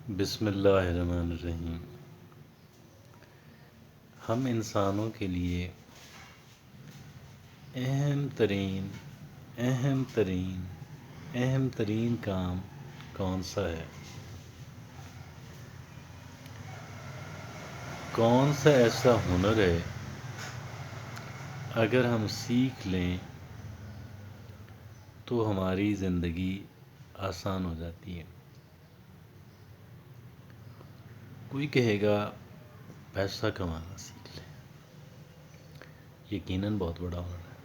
بسم اللہ الرحمن الرحیم۔ ہم انسانوں کے لیے اہم ترین کام کون سا ہے؟ کون سا ایسا ہنر ہے اگر ہم سیکھ لیں تو ہماری زندگی آسان ہو جاتی ہے؟ کوئی کہے گا پیسہ کمانا سیکھ لیں، یقیناً بہت بڑا ہنر ہے۔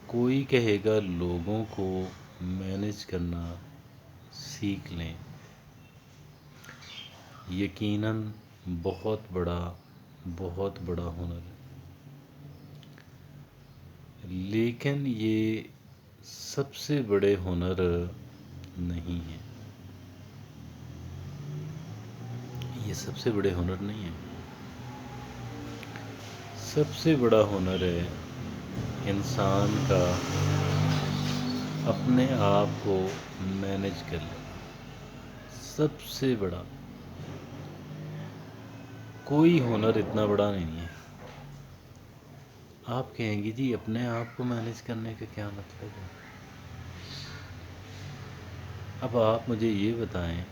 کوئی کہے گا لوگوں کو مینج کرنا سیکھ لیں، یقیناً بہت بڑا ہنر ہے۔ لیکن یہ سب سے بڑے ہنر نہیں ہیں، یہ سب سے بڑے ہنر نہیں ہیں۔ سب سے بڑا ہنر ہے انسان کا اپنے آپ کو مینج کر لینا۔ سب سے بڑا، کوئی ہنر اتنا بڑا نہیں ہے۔ آپ کہیں گی جی اپنے آپ کو مینج کرنے کا کیا مطلب ہے؟ اب آپ مجھے یہ بتائیں،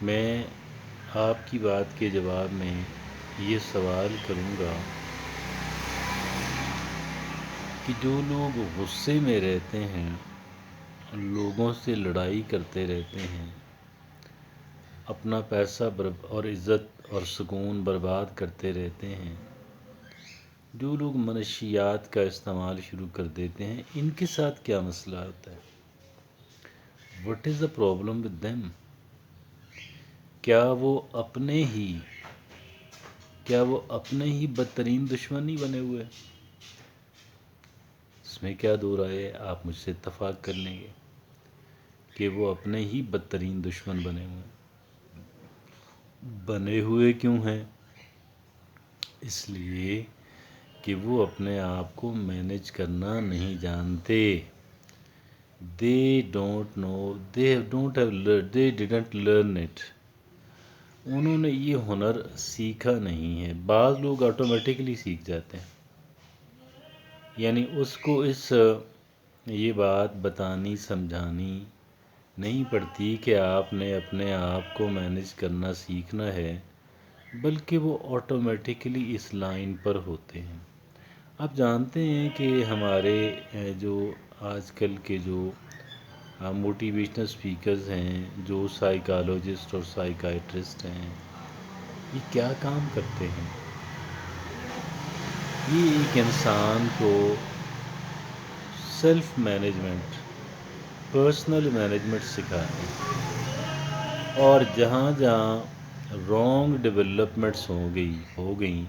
میں آپ کی بات کے جواب میں یہ سوال کروں گا کہ جو لوگ غصے میں رہتے ہیں، لوگوں سے لڑائی کرتے رہتے ہیں، اپنا پیسہ اور عزت اور سکون برباد کرتے رہتے ہیں، جو لوگ منشیات کا استعمال شروع کر دیتے ہیں، ان کے ساتھ کیا مسئلہ ہوتا ہے؟ What is the problem with them؟ کیا وہ اپنے ہی بدترین دشمن نہیں بنے ہوئے؟ اس میں کیا دو رائے ہے؟ آپ مجھ سے اتفاق کر لیں گے کہ وہ اپنے ہی بدترین دشمن بنے ہوئے ہیں۔ بنے ہوئے کیوں ہیں؟ اس لیے کہ وہ اپنے آپ کو مینج کرنا نہیں جانتے۔ They don't know, they didn't learn it۔ انہوں نے یہ ہنر سیکھا نہیں ہے۔ بعض لوگ آٹومیٹکلی سیکھ جاتے ہیں، یعنی اس کو یہ بات بتانی سمجھانی نہیں پڑتی کہ آپ نے اپنے آپ کو مینج کرنا سیکھنا ہے، بلکہ وہ آٹومیٹکلی اس لائن پر ہوتے ہیں۔ آپ جانتے ہیں کہ ہمارے جو آج کل کے جو موٹیویشنل سپیکرز ہیں، جو سائیکالوجسٹ اور سائیکائٹرسٹ ہیں، یہ کیا کام کرتے ہیں؟ یہ ایک انسان کو سیلف مینجمنٹ، پرسنل مینجمنٹ سکھاتے ہیں، اور جہاں رانگ ڈیولپمنٹس ہو گئیں،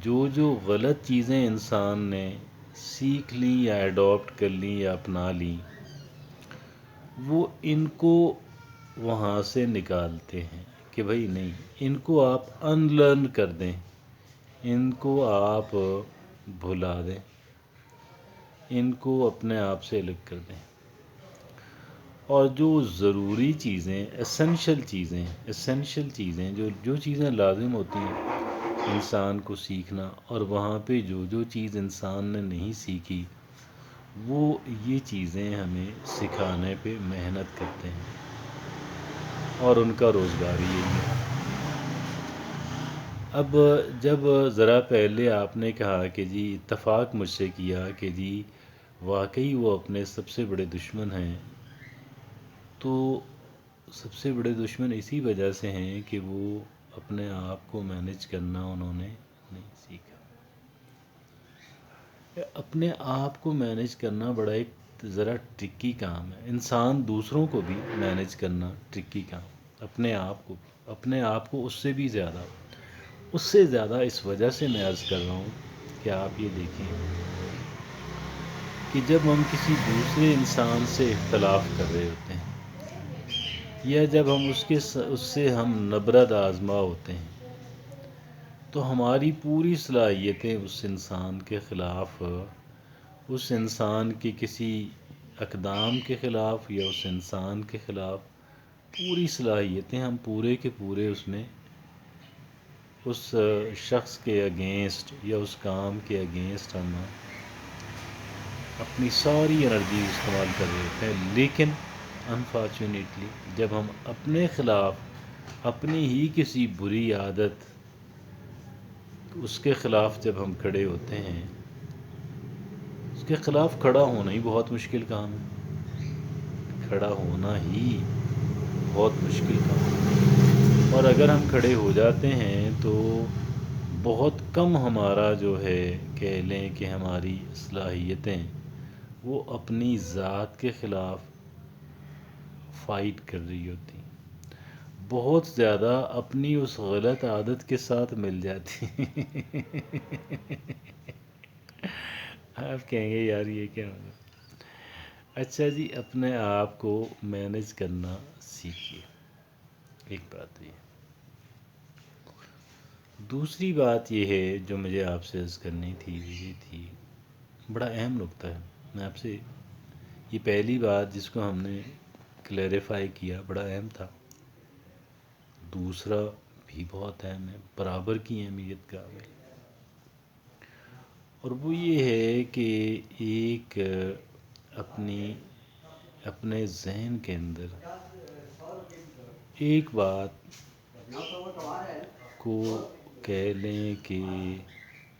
جو غلط چیزیں انسان نے سیکھ لیں یا ایڈاپٹ کر لیں یا اپنا لیں، وہ ان کو وہاں سے نکالتے ہیں کہ بھائی نہیں، ان کو آپ ان لرن کر دیں، ان کو آپ بھلا دیں، ان کو اپنے آپ سے الگ کر دیں، اور جو ضروری چیزیں، ایسنشل چیزیں جو چیزیں لازم ہوتی ہیں انسان کو سیکھنا، اور وہاں پہ جو چیز انسان نے نہیں سیکھی، وہ یہ چیزیں ہمیں سکھانے پہ محنت کرتے ہیں، اور ان کا روزگار یہی ہے۔ اب جب ذرا پہلے آپ نے کہا کہ جی اتفاق مجھ سے کیا کہ جی واقعی وہ اپنے سب سے بڑے دشمن ہیں، تو سب سے بڑے دشمن اسی وجہ سے ہیں کہ وہ اپنے آپ کو مینج کرنا انہوں نے نہیں سیکھا۔ اپنے آپ کو مینج کرنا بڑا ایک ذرا ٹرکی کام ہے۔ انسان دوسروں کو بھی مینج کرنا ٹرکی کام، اپنے آپ کو اس سے زیادہ اس وجہ سے میں عرض کر رہا ہوں کہ آپ یہ دیکھیں کہ جب ہم کسی دوسرے انسان سے اختلاف کر رہے ہوتے ہیں، یا جب ہم اس سے ہم نبرد آزما ہوتے ہیں، تو ہماری پوری صلاحیتیں اس انسان کے خلاف، اس انسان کے کسی اقدام کے خلاف یا اس انسان کے خلاف پوری صلاحیتیں ہم پورے کے پورے اس میں اس شخص کے اگینسٹ یا اس کام کے اگینسٹ ہم اپنی ساری انرجی استعمال کر رہے ہوتے ہیں. لیکن انفارچونیٹلی جب ہم اپنے خلاف اپنی ہی کسی بری عادت اس کے خلاف جب ہم کھڑے ہوتے ہیں، اس کے خلاف کھڑا ہونا ہی بہت مشکل کام ہے. کھڑا ہونا ہی بہت مشکل کام ہے. اور اگر ہم کھڑے ہو جاتے ہیں تو بہت کم ہمارا جو ہے کہہ لیں کہ ہماری صلاحیتیں وہ اپنی ذات کے خلاف فائٹ کر رہی ہوتی ہیں. بہت زیادہ اپنی اس غلط عادت کے ساتھ مل جاتی ہیں. آپ کہیں گے یار یہ کیا ہوگا. اچھا جی، اپنے آپ کو مینج کرنا سیکھیے، ایک بات یہ. دوسری بات یہ ہے جو مجھے آپ سے عرض کرنی تھی، یہ تھی بڑا اہم نکتہ ہے. میں آپ سے یہ پہلی بات جس کو ہم نے کلیریفائی کیا بڑا اہم تھا. دوسرا بھی بہت اہم ہے، برابر کی اہمیت کا ہے، اور وہ یہ ہے کہ ایک اپنے ذہن کے اندر ایک بات کو کہہ لیں کہ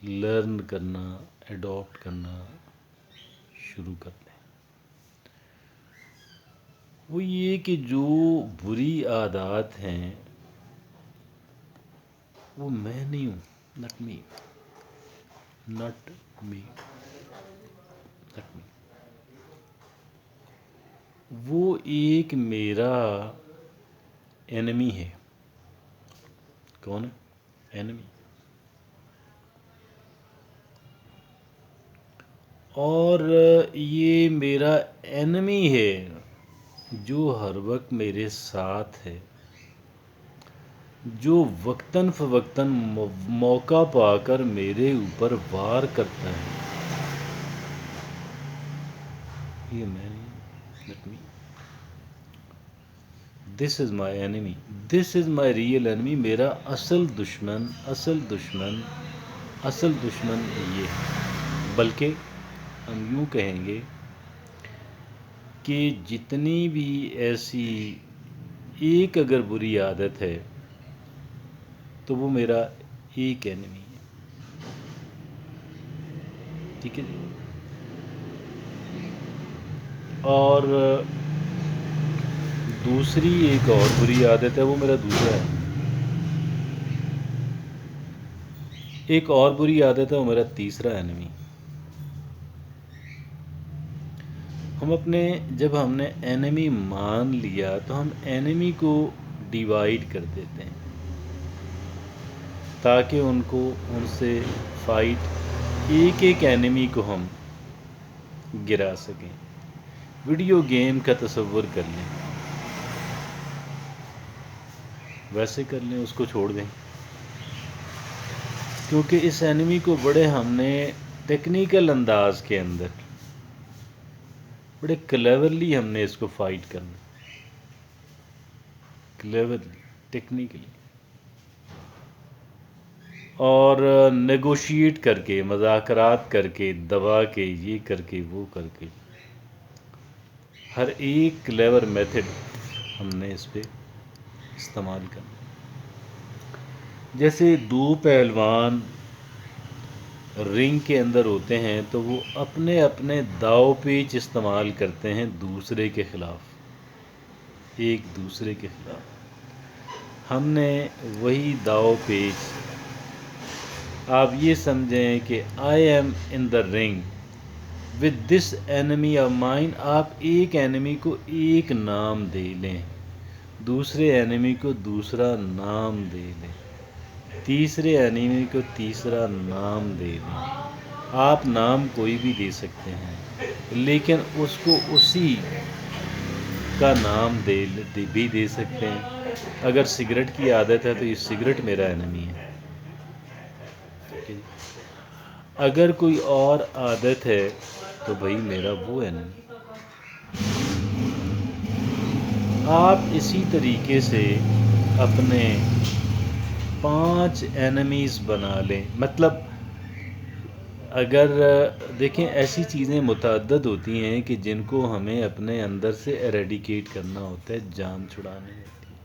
لرن کرنا، ایڈاپٹ کرنا شروع کر دیں. وہ یہ کہ جو بری عادات ہیں وہ میں نہیں ہوں. نٹ می، نٹ می، نٹ می. وہ ایک میرا اینمی ہے. کون ہے؟ اینمی. اور یہ میرا اینمی ہے جو ہر وقت میرے ساتھ ہے، جو وقتاً فوقتاً موقع پا کر میرے اوپر وار کرتا ہے. یہ میں نہیں. Let me. This is my enemy, this is my real enemy. میرا اصل دشمن یہ ہے. بلکہ ہم یوں کہیں گے کہ جتنی بھی ایسی ایک اگر بری عادت ہے تو وہ میرا ایک اینمی ہے. ٹھیک ہے جی. اور دوسری ایک اور بری عادت ہے، وہ میرا دوسرا ہے. ایک اور بری عادت ہے، وہ میرا تیسرا اینمی. جب ہم نے اینمی مان لیا تو ہم اینمی کو ڈیوائیڈ کر دیتے ہیں تاکہ ان سے فائٹ ایک ایک اینمی کو ہم گرا سکیں. ویڈیو گیم کا تصور کر لیں، ویسے کر لیں، اس کو چھوڑ دیں. کیونکہ اس اینمی کو بڑے ہم نے ٹیکنیکل انداز کے اندر بڑے کلیورلی ہم نے اس کو فائٹ کرنا، کلیورلی، ٹیکنیکلی، اور نیگوشیٹ کر کے، مذاکرات کر کے، دبا کے، یہ کر کے، وہ کر کے، ہر ایک کلیور میتھڈ ہم نے اس پہ استعمال کرنا. جیسے دو پہلوان رنگ کے اندر ہوتے ہیں تو وہ اپنے اپنے داؤ پیچ استعمال کرتے ہیں دوسرے کے خلاف، ایک دوسرے کے خلاف. ہم نے وہی داؤ پیچ، آپ یہ سمجھیں کہ آئی ایم ان دا رنگ with this enemy of mine. آپ ایک اینمی کو ایک نام دے لیں، دوسرے اینمی کو دوسرا نام دے لیں، تیسرے اینمی کو تیسرا نام دے لیں. آپ نام کوئی بھی دے سکتے ہیں لیکن اس کو اسی کا نام بھی دے سکتے ہیں. اگر سگریٹ کی عادت ہے تو یہ سگریٹ میرا اینمی ہے. اگر کوئی اور عادت ہے تو بھائی میرا وہ اینمی. آپ اسی طریقے سے اپنے 5 اینمیز بنا لیں. مطلب اگر دیکھیں ایسی چیزیں متعدد ہوتی ہیں کہ جن کو ہمیں اپنے اندر سے ایریڈیکیٹ کرنا ہوتا ہے، جان چھڑانے ہوتی ہے.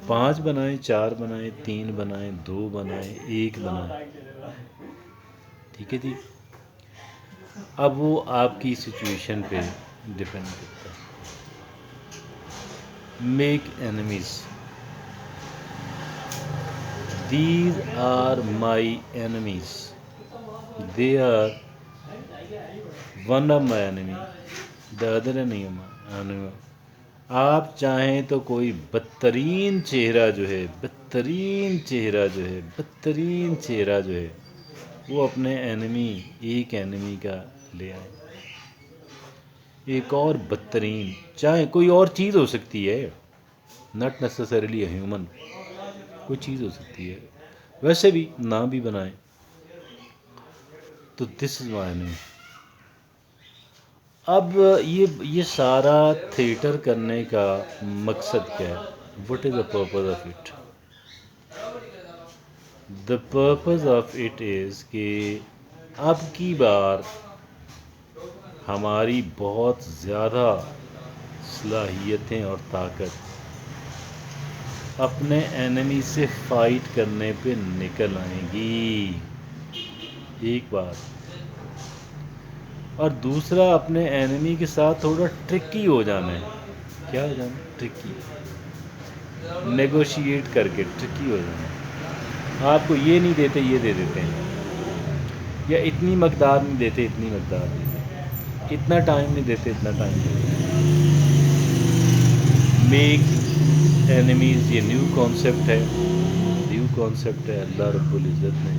5 بنائیں، 4 بنائیں، 3 بنائیں، 2 بنائیں، 1 بنائیں. ٹھیک ہے جی. اب وہ آپ کی سچویشن پہ ڈپینڈ کرتا ہے. Make enemies. These are my enemies. They are one of my enemy, the other enemy. آپ چاہیں تو کوئی بدترین چہرہ جو ہے وہ اپنے ایک اینمی کا لے آئیں. ایک اور بدترین، چاہے کوئی اور چیز ہو سکتی ہے، ناٹ نیسسریلی اے ہیومن، کوئی چیز ہو سکتی ہے، ویسے بھی نہ بھی بنائیں. تو دس از مائی اینمی. اب یہ سارا تھیٹر کرنے کا مقصد کیا ہے؟ What is the purpose of it? The purpose of it is کہ اب کی بار ہماری بہت زیادہ صلاحیتیں اور طاقت اپنے اینمی سے فائٹ کرنے پہ نکل آئیں گی. ایک بات. اور دوسرا، اپنے اینمی کے ساتھ تھوڑا ٹرکی ہو جانا ہے. کیا ہو جانا؟ ٹرکی. نیگوشیٹ کر کے ٹرکی ہو جانا ہے. آپ کو یہ نہیں دیتے، یہ دے دیتے ہیں، یا اتنی مقدار نہیں دیتے، اتنی مقدار دیتے ہیں، اتنا ٹائم نہیں دیتے، اتنا ٹائم دیتے ہیں. میک اینیمیز، یہ نیو کانسیپٹ ہے. اللہ رب العزت نے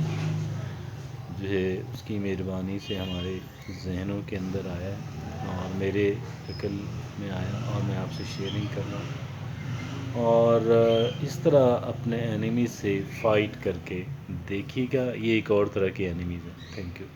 جو ہے اس کی مہربانی سے ہمارے ذہنوں کے اندر آیا ہے اور میرے عقل میں آیا اور میں آپ سے شیئرنگ کر رہا ہوں. اور اس طرح اپنے اینیمیز سے فائٹ کر کے دیکھیے گا. یہ ایک اور طرح کے اینیمیز ہیں. Thank you.